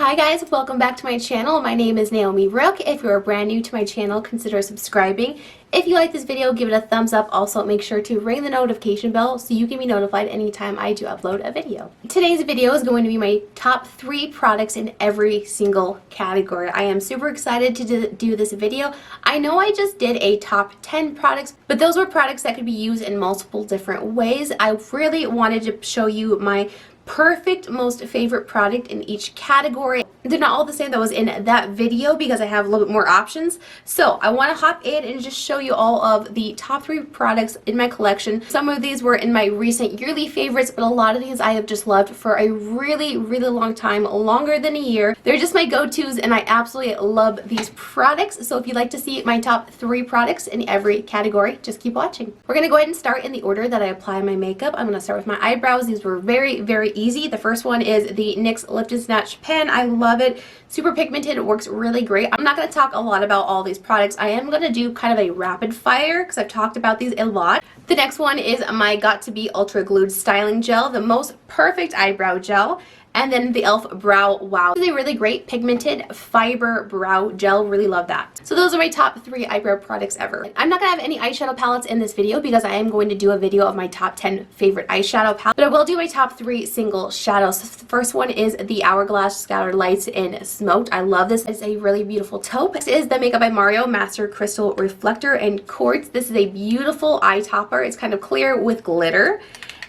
Hi guys, welcome back to my channel. My name is Naomi Rook. If you're brand new to my channel, consider subscribing. If you like this video, give it a thumbs up. Also, make sure to ring the notification bell so you can be notified anytime I do upload a video. Today's video is going to be my top 3 products in every single category. I am super excited to do this video. I know I just did a top 10 products, but those were products that could be used in multiple different ways. I really wanted to show you my perfect most favorite product in each category. They're not all the same that was in that video because I have a little bit more options. So I want to hop in and just show you all of the top 3 products in my collection. Some of these were in my recent yearly favorites, but a lot of these I have just loved for a really long time, longer than a year. They're just my go-tos and I absolutely love these products. So if you'd like to see my top 3 products in every category, just keep watching. We're going to go ahead and start in the order that I apply my makeup. I'm going to start with my eyebrows. These were very easy. The first one is the NYX Lift and Snatch pen. I love it. Super pigmented. It works really great. I'm not going to talk a lot about all these products. I am going to do kind of a rapid fire because I've talked about these a lot. The next one is my Got To Be Ultra Glued Styling Gel, the most perfect eyebrow gel. And then the E.L.F. Brow Wow. This is a really great pigmented fiber brow gel. Really love that. So those are my top 3 eyebrow products ever. I'm not going to have any eyeshadow palettes in this video because I am going to do a video of my top 10 favorite eyeshadow palettes. But I will do my top 3 single shadows. The first one is the Hourglass Scattered Lights in Smoked. I love this. It's a really beautiful taupe. This is the Makeup by Mario Master Crystal Reflector in Quartz. This is a beautiful eye topper. It's kind of clear with glitter.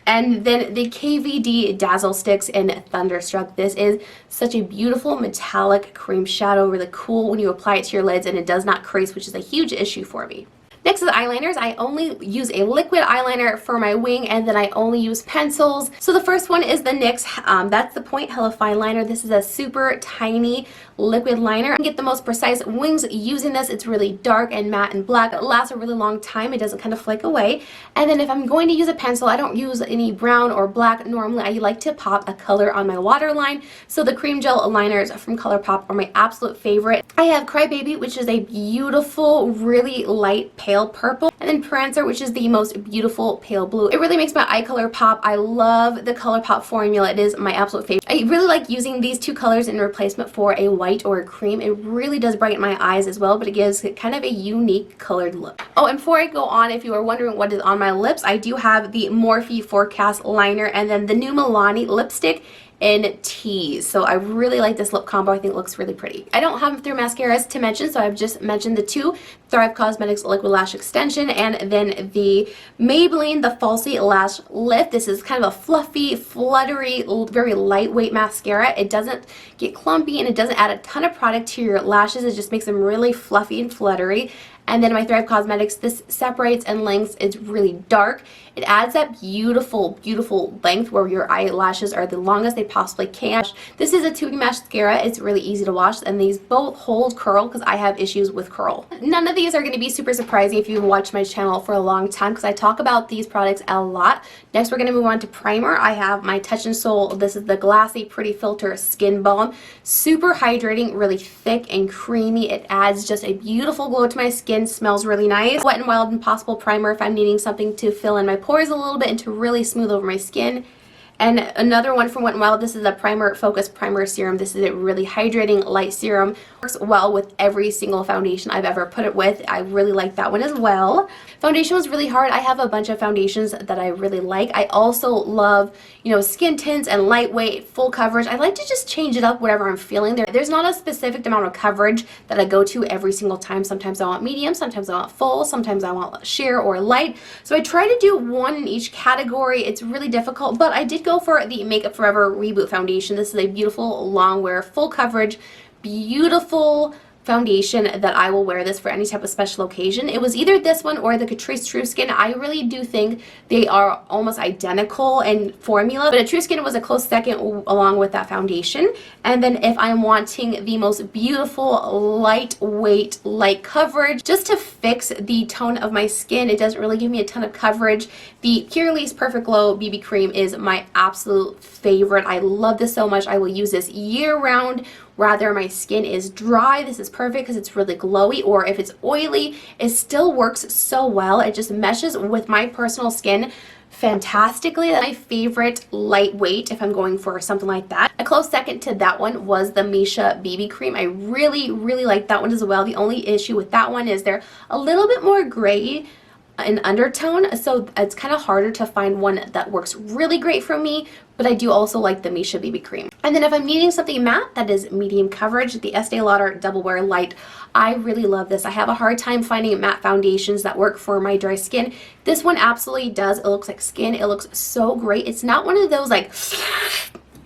And then the KVD Dazzle Sticks in Thunderstruck. This is such a beautiful metallic cream shadow, really cool when you apply it to your lids and it does not crease, which is a huge issue for me. Next is eyeliners. I only use a liquid eyeliner for my wing and then I only use pencils. So the first one is the NYX, that's the Point Hella Fine Liner. This is a super tiny liquid liner. I can get the most precise wings using this. It's really dark and matte and black. It lasts a really long time. It doesn't kind of flake away. And then if I'm going to use a pencil, I don't use any brown or black. Normally I like to pop a color on my waterline. So the cream gel liners from Colourpop are my absolute favorite. I have Crybaby, which is a beautiful, really light pale purple, and then Prancer, which is the most beautiful pale blue. It really makes my eye color pop. I love the Colourpop formula. It is my absolute favorite. I really like using these 2 colors in replacement for a white or a cream. It really does brighten my eyes as well, but it gives it kind of a unique colored look. Oh, and before I go on, if you are wondering what is on my lips, I do have the Morphe Forecast liner and then the new Milani lipstick in Tease. So I really like this lip combo. I think it looks really pretty. I don't have 3 mascaras to mention, so I've just mentioned the 2. Thrive Cosmetics Liquid Lash Extension and then the Maybelline The Falsies Lash Lift. This is kind of a fluffy, fluttery, very lightweight mascara. It doesn't get clumpy and it doesn't add a ton of product to your lashes. It just makes them really fluffy and fluttery. And then my Thrive Cosmetics, this separates and lengths. It's really dark. It adds that beautiful length where your eyelashes are the longest they possibly can. This is a tubing mascara. It's really easy to wash, and these both hold curl because I have issues with curl. None of these are going to be super surprising if you've watched my channel for a long time because I talk about these products a lot. Next, we're going to move on to primer. I have my Touch in Sol. This is the Glassy Pretty Filter Skin Balm. Super hydrating, really thick and creamy. It adds just a beautiful glow to my skin. Smells really nice. Wet n Wild Impossible Primer if I'm needing something to fill in my pores a little bit and to really smooth over my skin. And another one from Wet n Wild, this is a Primer Focus Primer Serum. This is a really hydrating light serum. Works well with every single foundation I've ever put it with. I really like that one as well. Foundation was really hard. I have a bunch of foundations that I really like. I also love, you know, skin tints and lightweight, full coverage. I like to just change it up whatever I'm feeling. There's not a specific amount of coverage that I go to every single time. Sometimes I want medium, sometimes I want full, sometimes I want sheer or light. So I try to do one in each category. It's really difficult, but I did go for the Makeup Forever Reboot foundation. This is a beautiful long wear, full coverage, beautiful foundation that I will wear this for any type of special occasion. It was either this one or the Catrice True Skin. I really do think they are almost identical in formula, but a True Skin was a close second along with that foundation. And then if I'm wanting the most beautiful, lightweight, light coverage, just to fix the tone of my skin, it doesn't really give me a ton of coverage, the Purlisse Perfect Glow BB Cream is my absolute favorite. I love this so much. I will use this year round rather my skin is dry, this is perfect because it's really glowy, or if it's oily, it still works so well. It just meshes with my personal skin fantastically. That's my favorite lightweight if I'm going for something like that. A close second to that one was the Misha Bb Cream. I really like that one as well. The only issue with that one is they're a little bit more gray in undertone, so it's kind of harder to find one that works really great for me, but I do also like the Misha Bb Cream. And then if I'm needing something matte that is medium coverage, the Estee Lauder Double Wear Light, I really love this. I have a hard time finding matte foundations that work for my dry skin. This one absolutely does. It looks like skin. It looks so great. It's not one of those like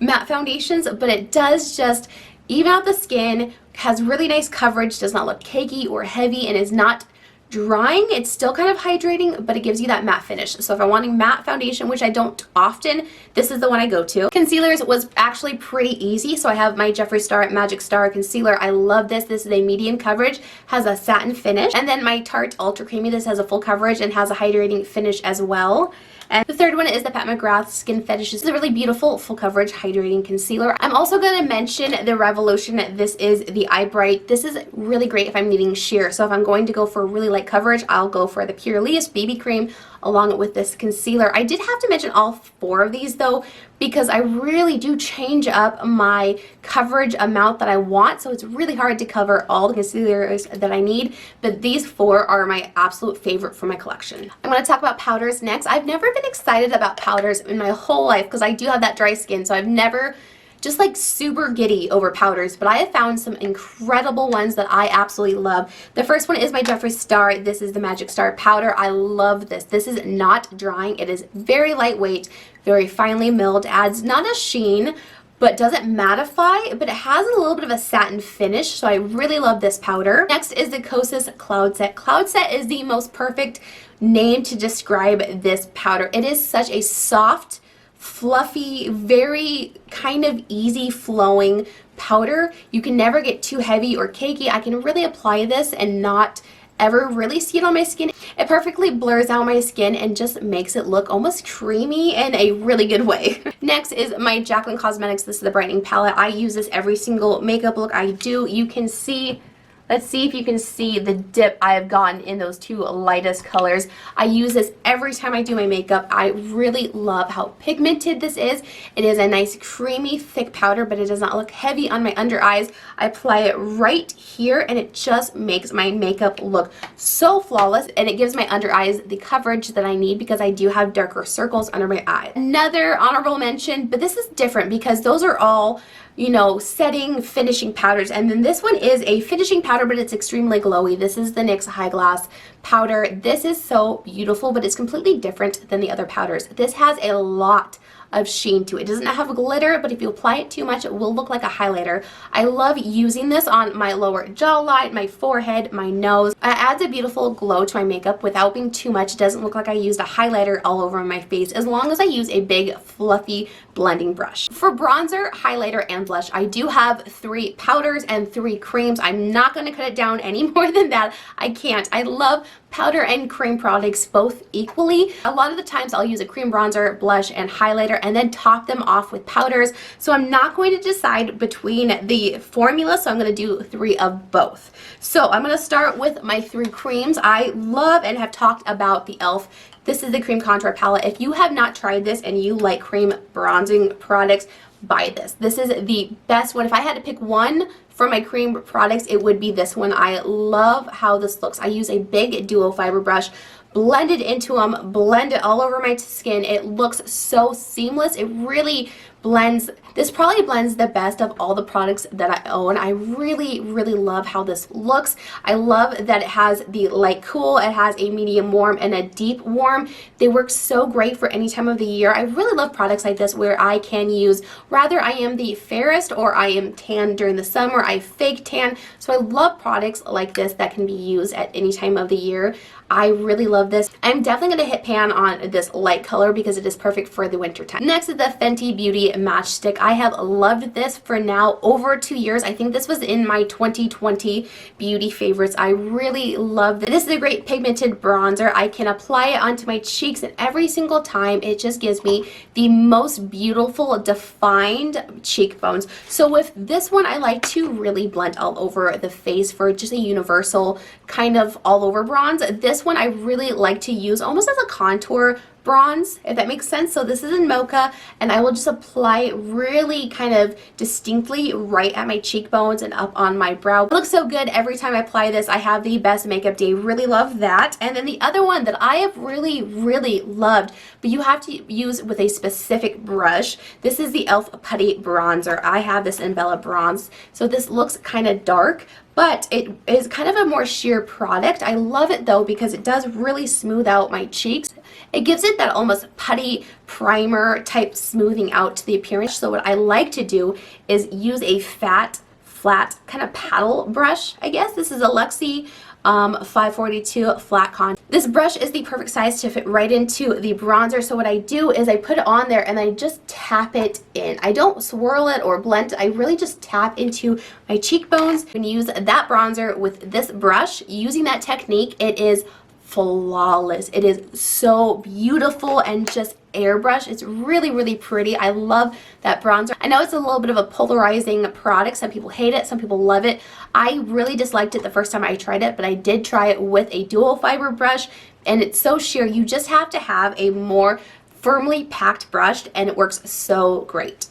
matte foundations, but it does just even out the skin, has really nice coverage, does not look cakey or heavy, and is not drying. It's still kind of hydrating, but it gives you that matte finish. So if I'm wanting matte foundation, which I don't often, this is the one I go to. Concealers was actually pretty easy. So I have my Jeffree Star Magic Star Concealer. I love this. This is a medium coverage, has a satin finish. And then my Tarte Ultra Creamy. This has a full coverage and has a hydrating finish as well. And the third one is the Pat McGrath Skin Fetish. This is a really beautiful full coverage hydrating concealer. I'm also going to mention the Revolution. This is the Eye Bright. This is really great if I'm needing sheer. So if I'm going to go for really light coverage, I'll go for the Purlisse BB Cream along with this concealer. I did have to mention all four of these though, because I really do change up my coverage amount that I want. So it's really hard to cover all the concealers that I need, but these four are my absolute favorite for my collection. I'm going to talk about powders next. I've never been excited about powders in my whole life because I do have that dry skin, so I've never just like super giddy over powders, but I have found some incredible ones that I absolutely love. The first one is my Jeffree Star. This is the Magic Star powder. I love this. This is not drying. It is very lightweight, very finely milled, adds not a sheen, but doesn't mattify, but it has a little bit of a satin finish, so I really love this powder. Next is the Kosas Cloud Set. Cloud Set is the most perfect name to describe this powder. It is such a soft, fluffy, very kind of easy flowing powder. You can never get too heavy or cakey. I can really apply this and not ever really see it on my skin. It perfectly blurs out my skin and just makes it look almost creamy in a really good way. Next is my Jaclyn Cosmetics. This is the Brightening Palette. I use this every single makeup look I do. You can see, let's see if you can see the dip I have gotten in those two lightest colors. I use this every time I do my makeup. I really love how pigmented this is. It is a nice creamy thick powder, but it does not look heavy on my under eyes. I apply it right here and it just makes my makeup look so flawless, and it gives my under eyes the coverage that I need because I do have darker circles under my eyes. Another honorable mention, but this is different because those are all, you know, setting finishing powders, and then this one is a finishing powder, but it's extremely glowy. This is the NYX High Glass powder. This is so beautiful, but it's completely different than the other powders. This has a lot of sheen to it. It doesn't have glitter, but if you apply it too much, it will look like a highlighter. I love using this on my lower jawline, my forehead, my nose. It adds a beautiful glow to my makeup without being too much. It doesn't look like I used a highlighter all over my face, as long as I use a big fluffy blending brush. For bronzer, highlighter, and blush, I do have 3 powders and 3 creams. I'm not going to cut it down any more than that. I can't. I love powder and cream products both equally. A lot of the times I'll use a cream bronzer, blush, and highlighter and then top them off with powders. So I'm not going to decide between the formula, so I'm going to do 3 of both. So I'm going to start with my 3 creams. I love and have talked about the E.L.F. This is the Cream Contour Palette. If you have not tried this and you like cream bronzing products, buy this. This is the best one. If I had to pick one for my cream products, it would be this one. I love how this looks. I use a big duo fiber brush, blend it into them, blend it all over my skin. It looks so seamless. It really blends. This probably blends the best of all the products that I own. I really love how this looks. I love that it has the light cool, it has a medium warm and a deep warm. They work so great for any time of the year. I really love products like this where I can use, rather I am the fairest or I am tan during the summer, I fake tan. So I love products like this that can be used at any time of the year. I really love this. I'm definitely going to hit pan on this light color because it is perfect for the winter time. Next is the Fenty Beauty Matchstick. I have loved this for now over 2 years. I think this was in my 2020 beauty favorites. I really love this. This is a great pigmented bronzer. I can apply it onto my cheeks, and every single time it just gives me the most beautiful defined cheekbones. So with this one, I like to really blend all over the face for just a universal kind of all over bronze. This one I really like to use almost as a contour bronze, if that makes sense. So this is in Mocha, and I will just apply it really kind of distinctly right at my cheekbones and up on my brow. It looks so good every time I apply this. I have the best makeup day. Really love that. And then the other one that I have really loved, but you have to use with a specific brush, this is the E.L.F. Putty Bronzer. I have this in Bella Bronze, so this looks kind of dark, but it is kind of a more sheer product. I love it though because it does really smooth out my cheeks. It gives it that almost putty primer type smoothing out to the appearance. So what I like to do is use a flat kind of paddle brush, I guess. This is a Luxie 542 flat con. This brush is the perfect size to fit right into the bronzer. So what I do is I put it on there and I just tap it in. I don't swirl it or blend it. I really just tap into my cheekbones and use that bronzer with this brush. Using that technique, it is flawless. It is so beautiful and just airbrush. It's really pretty. I love that bronzer. I know it's a little bit of a polarizing product. Some people hate it, some people love it. I really disliked it the first time I tried it, but I did try it with a dual fiber brush, and it's so sheer. You just have to have a more firmly packed brush, and it works so great.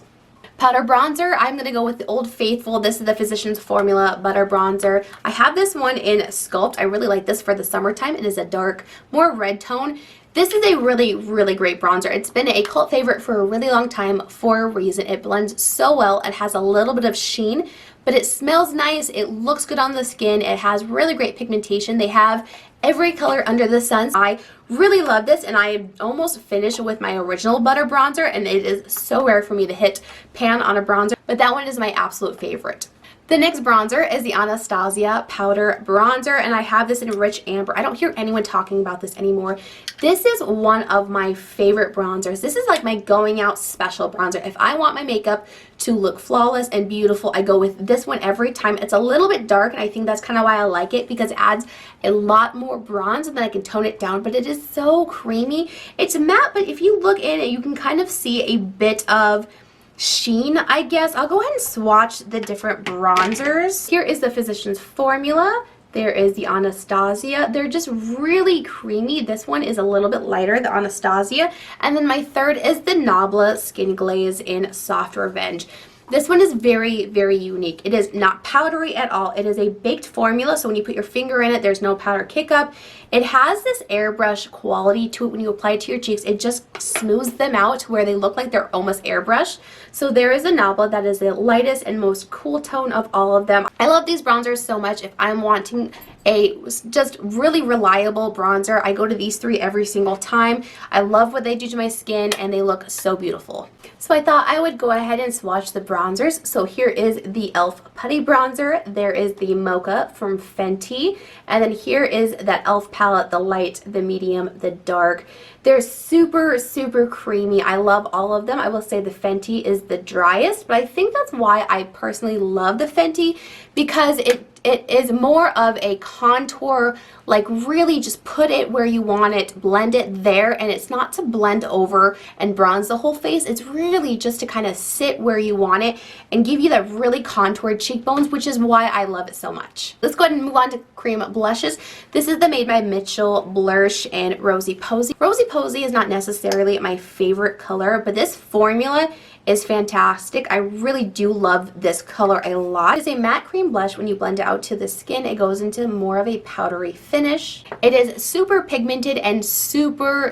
Powder bronzer, I'm going to go with the Old Faithful. This is the Physicians Formula Butter Bronzer. I have this one in Sculpt. I really like this for the summertime. It is a dark, more red tone. This is a really great bronzer. It's been a cult favorite for a really long time for a reason. It blends so well. It has a little bit of sheen, but it smells nice. It looks good on the skin. It has really great pigmentation. They have every color under the sun. I really love this, and I almost finished with my original butter bronzer, and it is so rare for me to hit pan on a bronzer, but that one is my absolute favorite. The next bronzer is the Anastasia Powder Bronzer, and I have this in Rich Amber. I don't hear anyone talking about this anymore. This is one of my favorite bronzers. This is like my going out special bronzer. If I want my makeup to look flawless and beautiful, I go with this one every time. It's a little bit dark, and I think that's kind of why I like it, because it adds a lot more bronze, and then I can tone it down, but it is so creamy. It's matte, but if you look in it, you can kind of see a bit of sheen, I guess. I'll go ahead and swatch the different bronzers. Here is the Physicians Formula. There is the Anastasia. They're just really creamy. This one is a little bit lighter, the Anastasia. And then my third is the Nabla Skin Glaze in Soft Revenge. This one is very unique. It is not powdery at all. It is a baked formula, so when you put your finger in it, there's no powder kick-up. It has this airbrush quality to it. When you apply it to your cheeks, it just smooths them out to where they look like they're almost airbrush. So there is a Nabla that is the lightest and most cool tone of all of them. I love these bronzers so much. If I'm wanting a just really reliable bronzer, I go to these three every single time. I love what they do to my skin, and they look so beautiful. So I thought I would go ahead and swatch the bronzers. So here is the E.L.F. Putty Bronzer. There is the Mocha from Fenty. And then here is that E.L.F. palette, the light, the medium, the dark. They're super creamy. I love all of them. I will say the Fenty is the driest, but I think that's why I personally love the Fenty, because it is more of a contour, like really just put it where you want it, blend it there, and it's not to blend over and bronze the whole face. It's really just to kind of sit where you want it and give you that really contoured cheekbones, which is why I love it so much. Let's go ahead and move on to cream blushes. This is the Made by Mitchell Blush in Rosy Posy. Rosy Posy is not necessarily my favorite color, but this formula is fantastic. I really do love this color a lot. It's a matte cream blush. When you blend it out to the skin, it goes into more of a powdery finish. It is super pigmented and super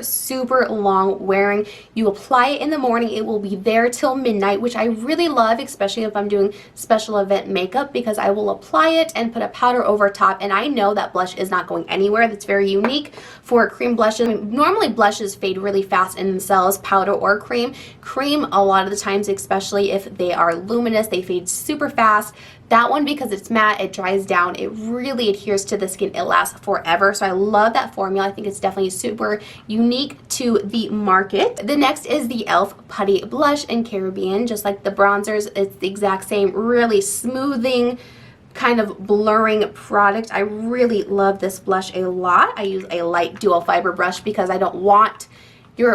long wearing. You apply it in the morning, it will be there till midnight, which I really love, especially if I'm doing special event makeup, because I will apply it and put a powder over top, and I know that blush is not going anywhere. That's very unique for cream blushes. Normally blushes fade really fast in themselves, powder or cream. Cream, a lot of the times, especially if they are luminous, they fade super fast. That one, because it's matte, it dries down, it really adheres to the skin, it lasts forever. So I love that formula. I think it's definitely super unique to the market. The next is the E.L.F. Putty Blush in Caribbean. Just like the bronzers, it's the exact same, really smoothing, kind of blurring product. I really love this blush a lot. I use a light dual fiber brush because I don't want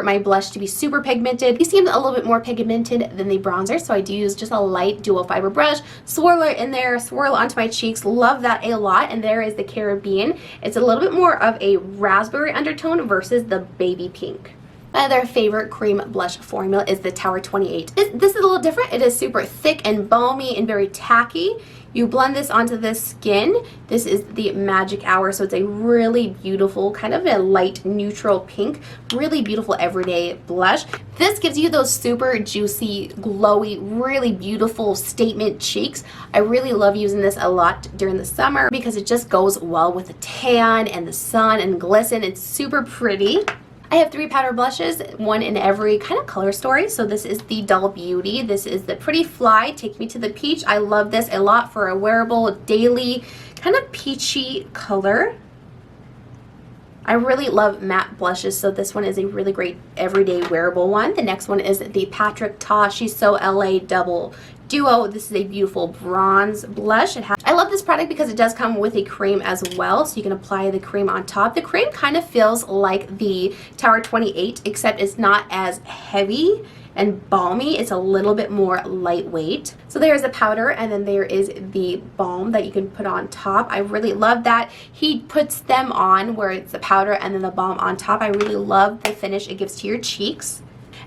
my blush to be super pigmented. These seem a little bit more pigmented than the bronzer, so I do use just a light dual fiber brush, swirl it in there, swirl onto my cheeks. Love that a lot. And there is the Caribbean. It's a little bit more of a raspberry undertone versus the baby pink. My other favorite cream blush formula is the Tower 28. This is a little different. It is super thick and balmy and very tacky. You blend this onto the skin. This is the Magic Hour, so it's a really beautiful, kind of a light neutral pink, really beautiful everyday blush. This gives you those super juicy, glowy, really beautiful statement cheeks. I really love using this a lot during the summer because it just goes well with the tan and the sun and glisten. It's super pretty. I have 3 powder blushes, one in every kind of color story. So this is the Dull Beauty. This is the Pretty Fly, Take Me to the Peach. I love this a lot for a wearable daily kind of peachy color. I really love matte blushes, so this one is a really great everyday wearable one. The next one is the Patrick Ta She's So LA Double Duo. This is a beautiful bronze blush. I love this product because it does come with a cream as well, so you can apply the cream on top. The cream kind of feels like the Tower 28, except it's not as heavy and balmy. It's a little bit more lightweight. So there's the powder, and then there is the balm that you can put on top. I really love that. He puts them on where it's the powder and then the balm on top. I really love the finish it gives to your cheeks.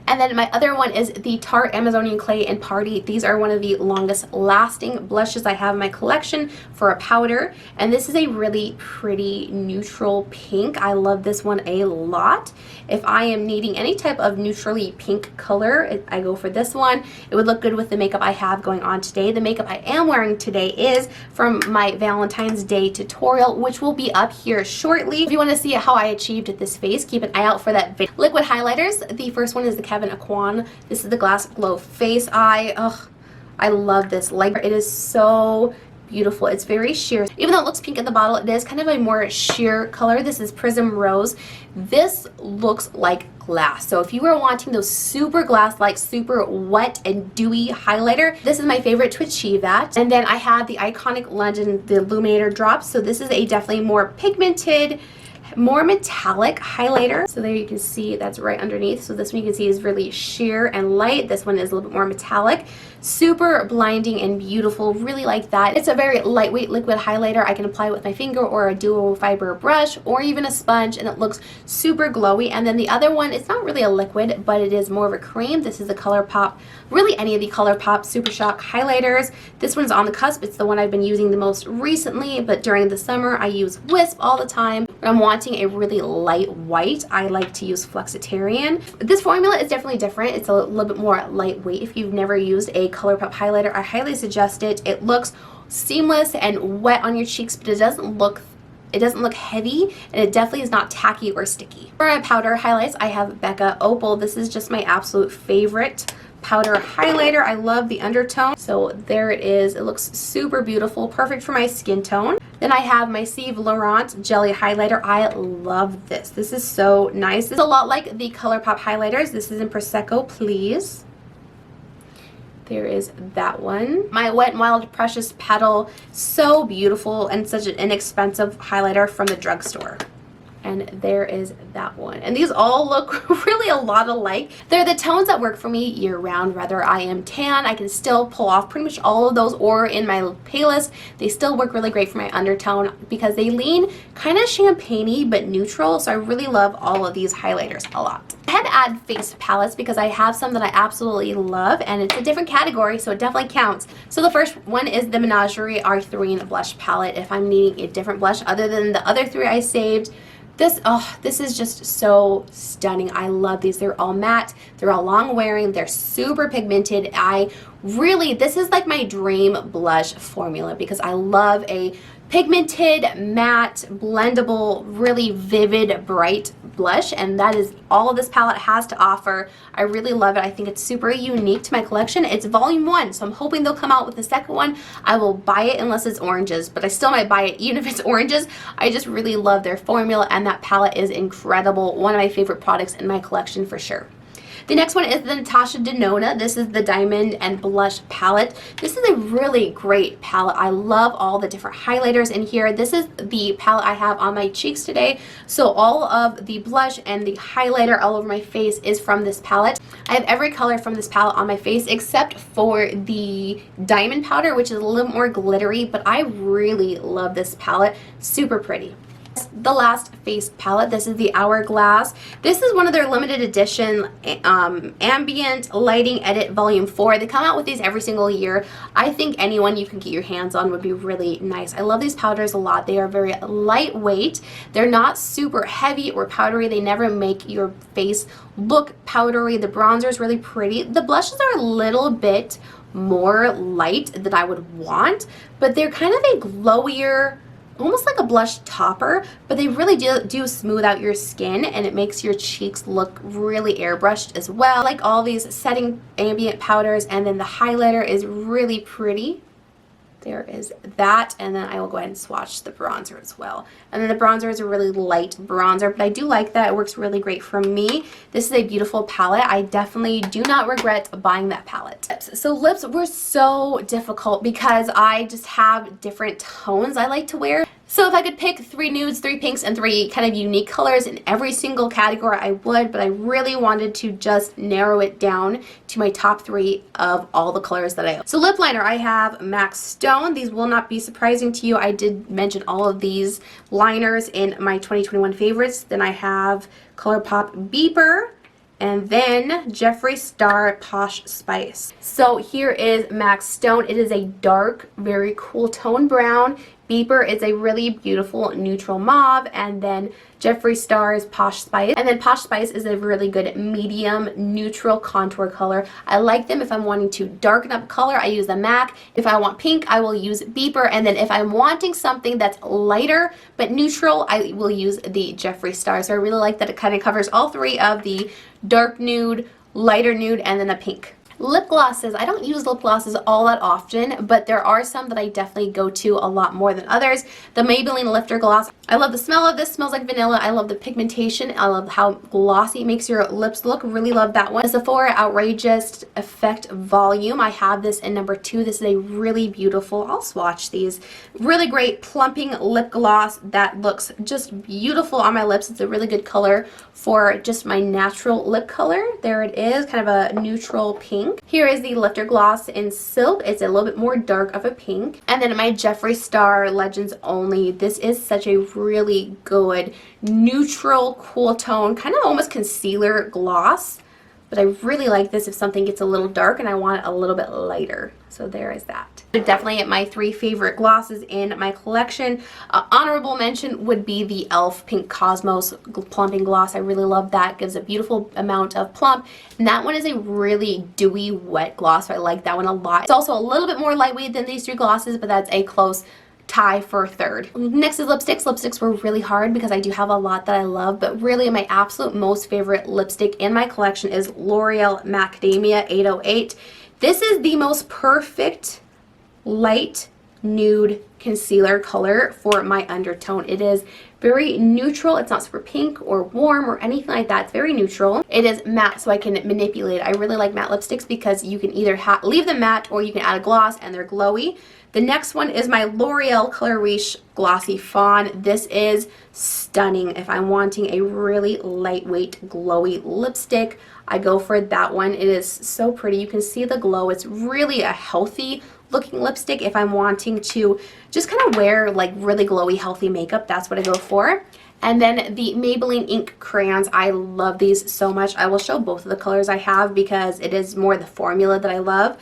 And then my other one is the Tarte Amazonian Clay and Party. These are one of the longest lasting blushes I have in my collection for a powder. And this is a really pretty neutral pink. I love this one a lot. If I am needing any type of neutrally pink color, I go for this one. It would look good with the makeup I have going on today. The makeup I am wearing today is from my Valentine's Day tutorial, which will be up here shortly. If you want to see how I achieved this face, keep an eye out for that video. Liquid highlighters. The first one is the Kevin Aquan. This is the Glass Glow Face Eye. Ugh, I love this. Like, it is so beautiful. It's very sheer. Even though it looks pink in the bottle, it is kind of a more sheer color. This is Prism Rose. This looks like glass. So if you are wanting those super glass, like super wet and dewy highlighter, this is my favorite to achieve that. And then I have the iconic London, the Illuminator Drops. So this is a definitely more pigmented, more metallic highlighter. So there you can see that's right underneath. So this one you can see is really sheer and light. This one is a little bit more metallic. Super blinding and beautiful. Really like that. It's a very lightweight liquid highlighter. I can apply with my finger or a dual fiber brush or even a sponge, and it looks super glowy. And then the other one, it's not really a liquid, but it is more of a cream. This is the Colourpop, really any of the Colourpop Super Shock highlighters. This one's on the cusp. It's the one I've been using the most recently, but during the summer I use Wisp all the time. When I'm wanting a really light white, I like to use Flexitarian. This formula is definitely different. It's a little bit more lightweight. If you've never used a Colourpop highlighter, I highly suggest it. It looks seamless and wet on your cheeks, but it doesn't look heavy, and it definitely is not tacky or sticky. For my powder highlights, I have Becca Opal. This is just my absolute favorite powder highlighter. I love the undertone. So there it is. It looks super beautiful, perfect for my skin tone. Then I have my Yves Laurent Jelly Highlighter. I love this. This is so nice. This is a lot like the Colourpop highlighters. This is in Prosecco Please. There is that one. My Wet n Wild Precious Petal. So beautiful and such an inexpensive highlighter from the drugstore. And there is that one. And these all look really a lot alike. They're the tones that work for me year round. Whether I am tan, I can still pull off pretty much all of those, or in my palette, they still work really great for my undertone because they lean kind of champagne-y but neutral. So I really love all of these highlighters a lot. I had to add face palettes because I have some that I absolutely love, and it's a different category, so it definitely counts. So the first one is the Menagerie Arthurine Blush Palette. If I'm needing a different blush other than the other 3 I saved, this is just so stunning. I love these. They're all matte. They're all long wearing. They're super pigmented. This is like my dream blush formula because I love a pigmented, matte, blendable, really vivid, bright blush, and that is all this palette has to offer. I really love it. I think it's super unique to my collection. It's volume 1, so I'm hoping they'll come out with the second one. I will buy it unless it's oranges, but I still might buy it even if it's oranges. I just really love their formula, and that palette is incredible. One of my favorite products in my collection for sure. The next one is the Natasha Denona. This is the Diamond and Blush palette. This is a really great palette. I love all the different highlighters in here. This is the palette I have on my cheeks today. So all of the blush and the highlighter all over my face is from this palette. I have every color from this palette on my face except for the Diamond powder, which is a little more glittery, but I really love this palette. Super pretty. The last face palette, this is the Hourglass. This is one of their limited edition ambient lighting edit volume 4. They come out with these every single year. I think anyone you can get your hands on would be really nice. I love these powders a lot. They are very lightweight. They're not super heavy or powdery. They never make your face look powdery. The bronzer is really pretty. The blushes are a little bit more light than I would want, but they're kind of a glowier, almost like a blush topper, but they really do smooth out your skin, and it makes your cheeks look really airbrushed as well. Like all these setting ambient powders, and then the highlighter is really pretty. There is that, and then I will go ahead and swatch the bronzer as well. And then the bronzer is a really light bronzer, but I do like that. It works really great for me. This is a beautiful palette. I definitely do not regret buying that palette. So lips were so difficult because I just have different tones I like to wear. So if I could pick 3 nudes, 3 pinks, and 3 kind of unique colors in every single category, I would, but I really wanted to just narrow it down to my top 3 of all the colors that I own. So lip liner, I have MAC Stone. These will not be surprising to you. I did mention all of these liners in my 2021 favorites. Then I have Colourpop Beeper, and then Jeffree Star Posh Spice. So here is MAC Stone. It is a dark, very cool tone brown. Beeper is a really beautiful neutral mauve, and then Jeffree Star's Posh Spice. And then Posh Spice is a really good medium neutral contour color. I like them if I'm wanting to darken up color, I use the MAC. If I want pink, I will use Beeper. And then if I'm wanting something that's lighter but neutral, I will use the Jeffree Star. So I really like that it kind of covers all 3 of the dark nude, lighter nude, and then a pink. Lip glosses. I don't use lip glosses all that often, but there are some that I definitely go to a lot more than others. The Maybelline Lifter Gloss. I love the smell of this. Smells like vanilla. I love the pigmentation. I love how glossy it makes your lips look. Really love that one. The Sephora Outrageous Effect Volume. I have this in number 2. This is a really beautiful, I'll swatch these, really great plumping lip gloss that looks just beautiful on my lips. It's a really good color for just my natural lip color. There it is, kind of a neutral pink. Here is the Lifter Gloss in Silk. It's a little bit more dark of a pink. And then my Jeffree Star Legends Only. This is such a really good neutral cool tone, kind of almost concealer gloss. But I really like this if something gets a little dark and I want it a little bit lighter. So there is that. Definitely my 3 favorite glosses in my collection. Honorable mention would be the E.L.F. Pink Cosmos Plumping Gloss. I really love that. Gives a beautiful amount of plump. And that one is a really dewy, wet gloss. So I like that one a lot. It's also a little bit more lightweight than these 3 glosses, but that's a close tie for 3rd. Next is lipsticks. Lipsticks were really hard because I do have a lot that I love, but really my absolute most favorite lipstick in my collection is L'Oreal Macadamia 808. This is the most perfect light nude concealer color for my undertone. It is very neutral. It's not super pink or warm or anything like that. It's very neutral. It is matte, so I can manipulate it. I really like matte lipsticks because you can either leave them matte or you can add a gloss and they're glowy. The next one is my L'Oreal Color Riche Glossy Fawn. This is stunning. If I'm wanting a really lightweight, glowy lipstick, I go for that one. It is so pretty. You can see the glow. It's really a healthy looking lipstick. If I'm wanting to just kind of wear like really glowy, healthy makeup, that's what I go for. And then the Maybelline Ink Crayons. I love these so much. I will show both of the colors I have because it is more the formula that I love.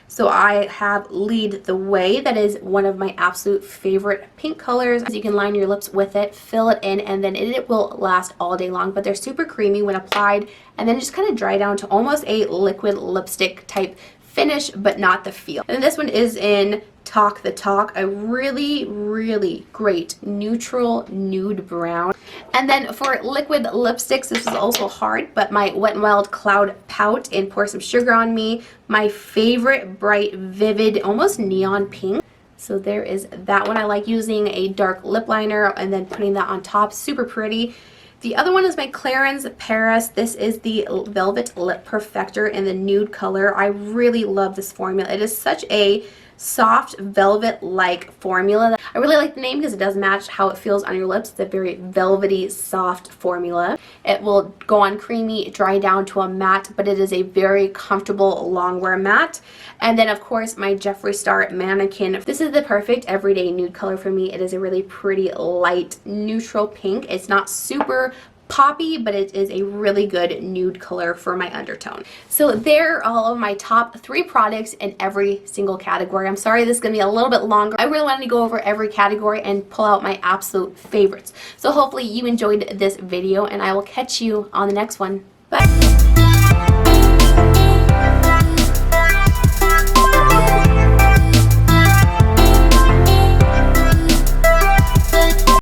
So I have Lead the Way. That is one of my absolute favorite pink colors. You can line your lips with it, fill it in, and then it will last all day long. But they're super creamy when applied, and then just kind of dry down to almost a liquid lipstick type finish, but not the feel. And this one is in talk the talk. A really, really great neutral nude brown. And then for liquid lipsticks, this is also hard, but my Wet n Wild Cloud Pout in Pour Some Sugar on Me. My favorite bright, vivid, almost neon pink. So there is that one. I like using a dark lip liner and then putting that on top. Super pretty. The other one is my Clarins Paris. This is the Velvet Lip Perfector in the nude color. I really love this formula. It is such a soft velvet-like formula. I really like the name because it does match how it feels on your lips. It's a very velvety, soft formula. It will go on creamy, dry down to a matte, but it is a very comfortable long wear matte. And then of course my Jeffree Star Mannequin. This is the perfect everyday nude color for me. It is a really pretty light neutral pink. It's not super poppy, but it is a really good nude color for my undertone. So there are all of my top 3 products in every single category. I'm sorry this is going to be a little bit longer. I really wanted to go over every category and pull out my absolute favorites. So hopefully you enjoyed this video, and I will catch you on the next one. Bye!